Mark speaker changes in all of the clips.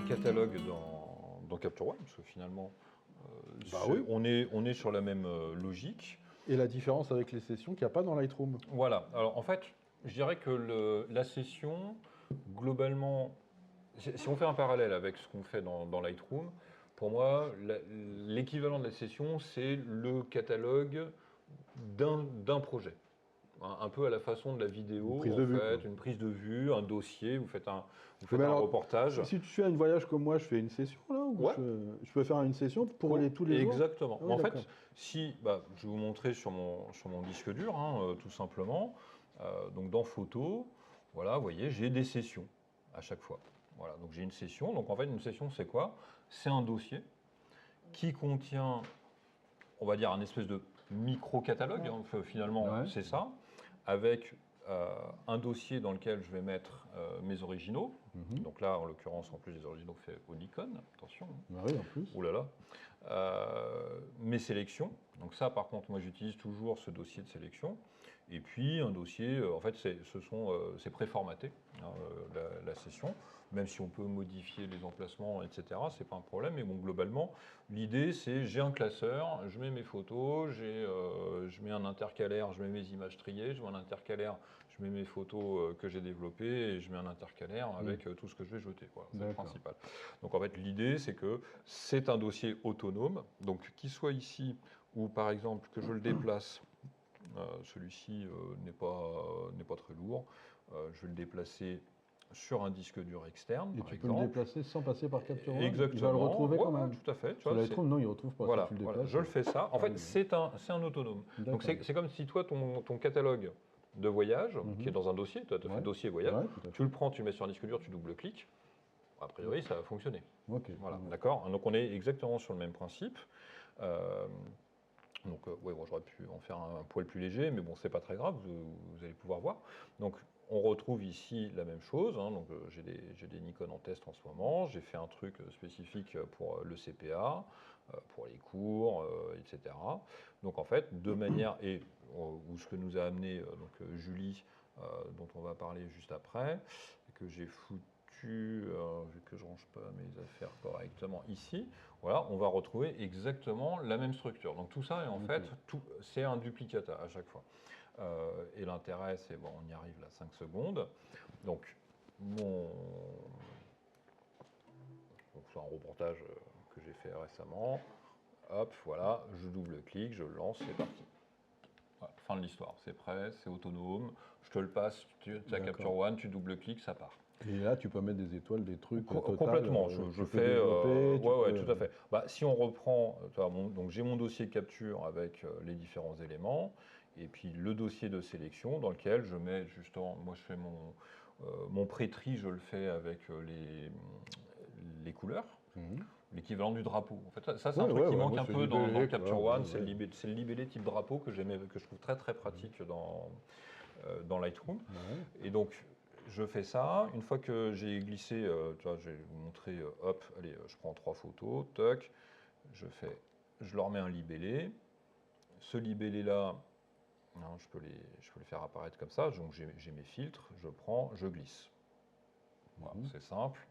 Speaker 1: catalogue dans Capture One, parce que finalement,
Speaker 2: Oui.
Speaker 1: on est sur la même logique.
Speaker 2: Et la différence avec les sessions qu'il n'y a pas dans Lightroom.
Speaker 1: Voilà. Alors en fait, je dirais que la session, globalement, si on fait un parallèle avec ce qu'on fait dans Lightroom, pour moi, l'équivalent de la session, c'est le catalogue d'un projet. Un peu à la façon de la vidéo,
Speaker 2: Une prise de vue, quoi.
Speaker 1: une prise de vue, un dossier, vous faites un
Speaker 2: Mais alors,
Speaker 1: reportage.
Speaker 2: Si tu fais un voyage comme moi, je fais une session là ou
Speaker 1: Ouais.
Speaker 2: je peux faire une session pour aller tous les jours.
Speaker 1: Exactement.
Speaker 2: Ah oui,
Speaker 1: En
Speaker 2: d'accord.
Speaker 1: fait, je vais vous montrer sur mon disque dur, tout simplement. Donc dans photo, voilà, vous voyez, j'ai des sessions à chaque fois. Voilà, donc j'ai une session. Donc en fait, une session, c'est quoi? C'est un dossier qui contient, on va dire, un espèce de micro-catalogue, finalement,
Speaker 2: Ouais.
Speaker 1: c'est ça, avec un dossier dans lequel je vais mettre mes originaux. Donc là, en l'occurrence, en plus, les originaux faits au Nikon, attention.
Speaker 2: Ah oui, en plus.
Speaker 1: Ouh là là. Mes sélections. Donc ça, par contre, moi, j'utilise toujours ce dossier de sélection. Et puis, un dossier, en fait, c'est préformaté, la session. Même si on peut modifier les emplacements, etc., c'est pas un problème. Mais bon, globalement, l'idée, c'est j'ai un classeur, je mets mes photos, je mets un intercalaire, je mets mes images triées, je mets un intercalaire, je mets mes photos que j'ai développées, et je mets un intercalaire avec tout ce que je vais jeter. Voilà, c'est le principal. Donc en fait, l'idée, c'est que c'est un dossier autonome, donc qu'il soit ici ou par exemple que je le déplace, celui-ci n'est pas très lourd, je vais le déplacer sur un disque dur externe,
Speaker 2: Et
Speaker 1: par
Speaker 2: tu
Speaker 1: exemple.
Speaker 2: peux le déplacer sans passer par Capture One.
Speaker 1: Exactement.
Speaker 2: Il va le retrouver quand même.
Speaker 1: Tout à fait. Tu
Speaker 2: Sur
Speaker 1: vois,
Speaker 2: Lightroom, non, il ne retrouve pas.
Speaker 1: Voilà,
Speaker 2: Si tu le déplaces,
Speaker 1: je le fais ça. En fait, c'est un autonome. Donc c'est comme si toi, ton catalogue de voyage, qui est dans un dossier, tu as fait dossier voyage, tu le prends, tu le mets sur un disque dur, tu double-cliques. A priori, ça va fonctionner. Voilà, d'accord. Donc on est exactement sur le même principe. Ouais, bon, j'aurais pu en faire un poil plus léger, mais bon, c'est pas très grave, vous allez pouvoir voir. Donc, on retrouve ici la même chose. Donc, j'ai des Nikon en test en ce moment. J'ai fait un truc spécifique pour le CPA, pour les cours, etc. Donc, en fait, de manière où ce que nous a amené Julie, dont on va parler juste après, que j'ai foutu. Vu que je range pas mes affaires correctement ici, voilà, on va retrouver exactement la même structure. Donc tout ça, en fait, c'est un duplicata à chaque fois. Et l'intérêt, c'est, bon, on y arrive là, 5 secondes. Donc, c'est un reportage que j'ai fait récemment. Hop, voilà, je double-clique, je le lance, c'est parti. Voilà, fin de l'histoire, c'est prêt, c'est autonome, je te le passe, tu as Capture One, tu double-cliques, ça part.
Speaker 2: Et là, tu peux mettre des étoiles, des trucs.
Speaker 1: Complètement, je fais. Tout à fait. Si on reprend, donc j'ai mon dossier de capture avec les différents éléments, et puis le dossier de sélection dans lequel je mets justement, moi je fais mon pré-tri, je le fais avec les couleurs. L'équivalent du drapeau. En fait, ça c'est un truc qui manque un peu dans Capture One, c'est le libellé type drapeau que je trouve très très pratique dans Lightroom. Et donc, je fais ça. Une fois que j'ai glissé, je vais vous montrer, hop, allez, je prends 3 photos, toc, je leur mets un libellé. Ce libellé-là, je peux le faire apparaître comme ça. Donc, j'ai mes filtres, je prends, je glisse. Voilà, c'est simple.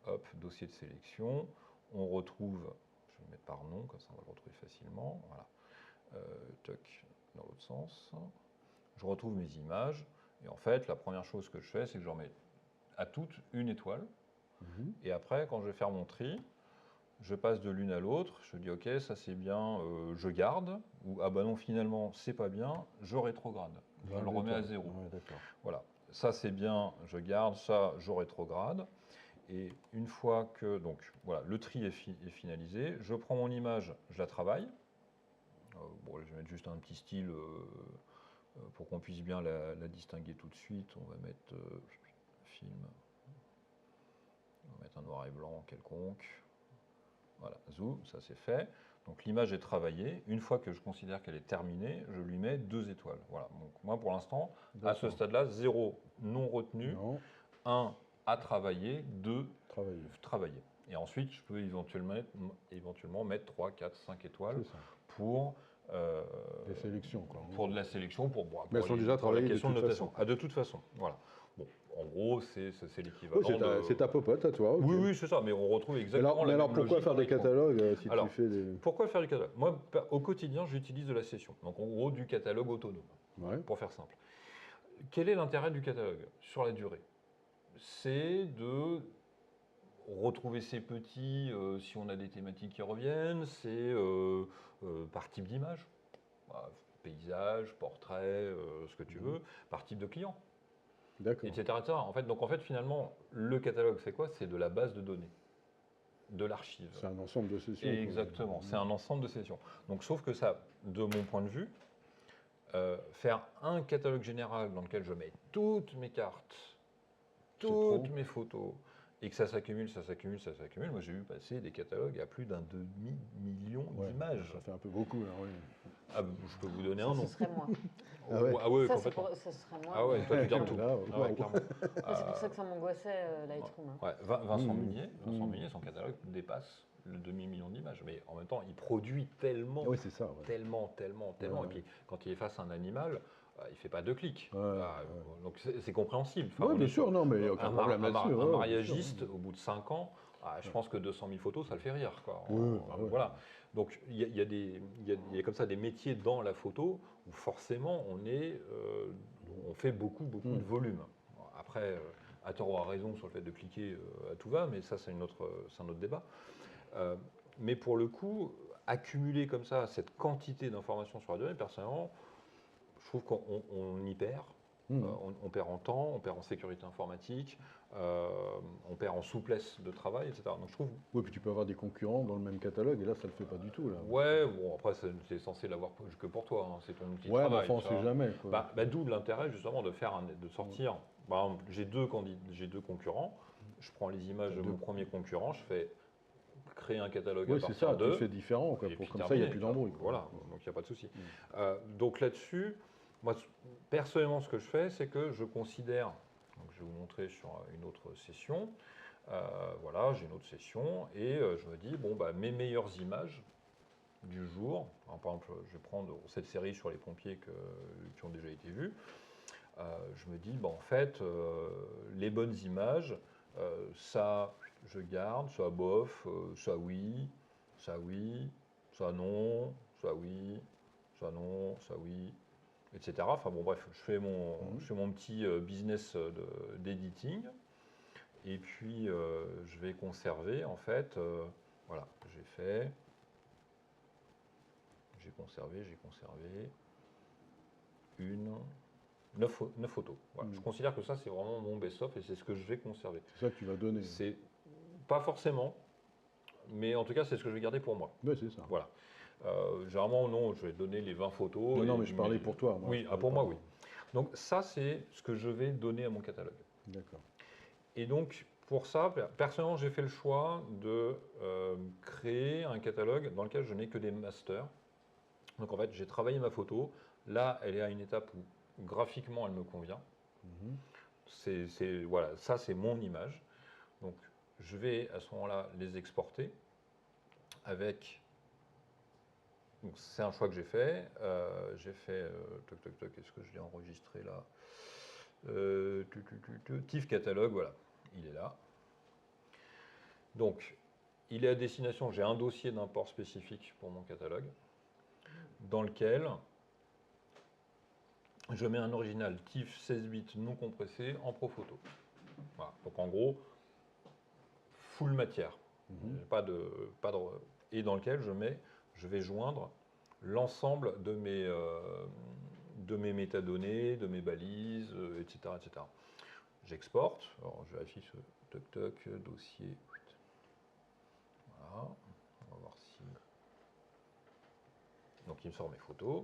Speaker 1: Hop, dossier de sélection. On retrouve, je vais le mettre par nom, comme ça on va le retrouver facilement. Voilà. Toc, dans l'autre sens. Je retrouve mes images. Et en fait, la première chose que je fais, c'est que j'en mets à toutes une étoile. Et après, quand je vais faire mon tri, je passe de l'une à l'autre. Je dis, OK, ça c'est bien, je garde. Ou, ah bah non, finalement, c'est pas bien, je rétrograde. Je le remets à 0. Voilà. Ça c'est bien, je garde. Ça, je rétrograde. Et une fois que donc voilà, le tri est finalisé, je prends mon image, je la travaille. Je vais mettre juste un petit style pour qu'on puisse bien la distinguer tout de suite. On va mettre film. On va mettre un noir et blanc quelconque. Voilà, zoom, ça c'est fait. Donc l'image est travaillée. Une fois que je considère qu'elle est terminée, je lui mets 2 étoiles. Voilà. Donc moi pour l'instant, à ce stade-là, 0 non retenu, 1 à travailler, 2 travailler. Et ensuite, je peux éventuellement mettre 3, 4, 5 étoiles pour
Speaker 2: des sélections, quoi.
Speaker 1: Pour de la sélection, pour
Speaker 2: mais elles sont déjà travaillées
Speaker 1: de notation. De toute façon, voilà. Bon, en gros, c'est l'équivalent
Speaker 2: c'est ta popote à toi. Okay.
Speaker 1: Oui, c'est ça, mais on retrouve exactement
Speaker 2: mais alors pourquoi faire des catalogues si tu fais des...
Speaker 1: Pourquoi faire du catalogue? Moi, au quotidien, j'utilise de la session. Donc, en gros, du catalogue autonome, pour faire simple. Quel est l'intérêt du catalogue sur la durée? C'est de retrouver ces petits, si on a des thématiques qui reviennent, c'est par type d'image, paysage, portrait, ce que tu veux, par type de client, etc., etc. En fait, finalement, le catalogue, c'est quoi? C'est de la base de données, de l'archive.
Speaker 2: C'est un ensemble de sessions.
Speaker 1: Exactement, c'est un ensemble de sessions. Donc, sauf que ça, de mon point de vue, faire un catalogue général dans lequel je mets toutes mes cartes, toutes mes photos, et que ça s'accumule, ça s'accumule, ça s'accumule. Moi, j'ai vu passer des catalogues à plus d'un demi-million d'images.
Speaker 2: Ça fait un peu beaucoup, là, oui.
Speaker 1: Ah, je peux vous donner un nom.
Speaker 3: Ce serait moi.
Speaker 1: Ah ouais, complètement.
Speaker 3: Ça serait moi.
Speaker 1: Ah ouais, toi tu gardes tout.
Speaker 2: Là,
Speaker 1: clairement.
Speaker 3: C'est pour ça que ça m'angoissait, Lightroom.
Speaker 1: Ouais, Vincent Munier, son catalogue dépasse le demi-million d'images. Mais en même temps, il produit tellement, tellement. Et puis, quand il est face à un animal, il ne fait pas 2 clics. Donc, c'est compréhensible.
Speaker 2: Oui, bien sûr, non, mais aucun problème là-dessus.
Speaker 1: Un mariagiste, au bout de 5 ans, je pense que 200 000 photos, ça le fait rire. Quoi. Voilà. Donc, il y a comme ça des métiers dans la photo où forcément, on fait beaucoup de volume. Après, à tort ou à raison sur le fait de cliquer à tout va, mais ça, c'est un autre débat. Mais pour le coup, accumuler comme ça cette quantité d'informations sur la durée, personnellement, je trouve qu'on y perd. On perd en temps, on perd en sécurité informatique, on perd en souplesse de travail, etc. Donc je trouve.
Speaker 2: Oui, puis tu peux avoir des concurrents dans le même catalogue, et là, ça ne le fait pas du tout. Là.
Speaker 1: Ouais, bon, après, c'est censé l'avoir que pour toi, hein, c'est ton outil de travail.
Speaker 2: Ouais, mais enfin, on ne sait jamais.
Speaker 1: D'où l'intérêt, justement, de sortir. Par exemple, j'ai deux concurrents, je prends les images de mon premier concurrent, je fais créer un catalogue à partir d'eux.
Speaker 2: Tu fais différent, quoi, comme ça, il n'y a plus d'embrouille.
Speaker 1: Voilà, donc il n'y a pas de souci. Donc là-dessus, moi, personnellement, ce que je fais, c'est que je considère, donc je vais vous montrer sur une autre session, voilà, j'ai une autre session, et je me dis, bon, mes meilleures images du jour, par exemple, je vais prendre cette série sur les pompiers qui ont déjà été vues, je me dis, en fait, les bonnes images, ça, je garde, soit bof, soit oui, soit non, soit oui, soit non, soit oui, etc. Enfin bon, bref, je fais mon petit business d'editing. Et puis, je vais conserver, en fait, voilà, j'ai conservé 9 photos. Voilà. Je considère que ça, c'est vraiment mon best-of et c'est ce que je vais conserver.
Speaker 2: C'est ça que tu vas donner.
Speaker 1: C'est pas forcément, mais en tout cas, c'est ce que je vais garder pour moi.
Speaker 2: Oui, c'est ça.
Speaker 1: Voilà. Généralement, non, je vais donner les 20 photos.
Speaker 2: Non, mais je parlais pour toi.
Speaker 1: Oui, pour moi, oui. Donc ça, c'est ce que je vais donner à mon catalogue.
Speaker 2: D'accord.
Speaker 1: Et donc, pour ça, personnellement, j'ai fait le choix de créer un catalogue dans lequel je n'ai que des masters. Donc en fait, j'ai travaillé ma photo. Là, elle est à une étape où graphiquement, elle me convient. Voilà, ça, c'est mon image. Donc, je vais à ce moment-là les exporter avec. Donc, c'est un choix que j'ai fait. Est-ce que je l'ai enregistré là? TIFF catalogue, voilà, il est là. Donc, il est à destination. J'ai un dossier d'import spécifique pour mon catalogue dans lequel je mets un original TIFF 16 bits non compressé en ProPhoto. Voilà. Donc en gros, full matière. Et dans lequel je vais joindre l'ensemble de mes métadonnées, de mes balises, etc. etc. J'exporte. Alors je vérifie ce dossier. Voilà. On va voir si. Donc il me sort mes photos.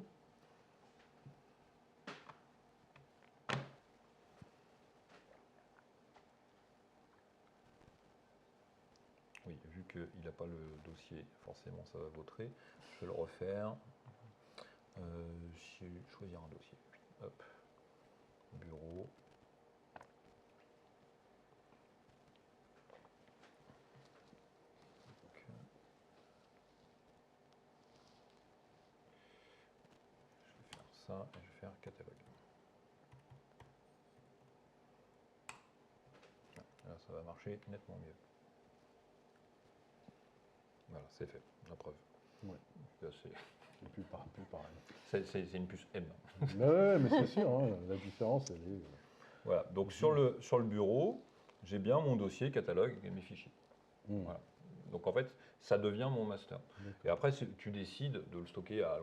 Speaker 1: Oui, vu qu'il n'a pas le dossier, forcément ça va vautrer. Je vais le refaire. Je vais choisir un dossier. Hop. Bureau. Donc, je vais faire ça et je vais faire catalogue. va marcher nettement mieux. Voilà, c'est fait, la preuve.
Speaker 2: Ouais.
Speaker 1: Là,
Speaker 2: C'est plus pareil.
Speaker 1: c'est une puce M.
Speaker 2: Mais c'est sûr, hein, la différence, elle est...
Speaker 1: Voilà, donc sur le bureau, j'ai bien mon dossier catalogue et mes fichiers. Voilà. Donc en fait, ça devient mon master. Et après, tu décides de le stocker à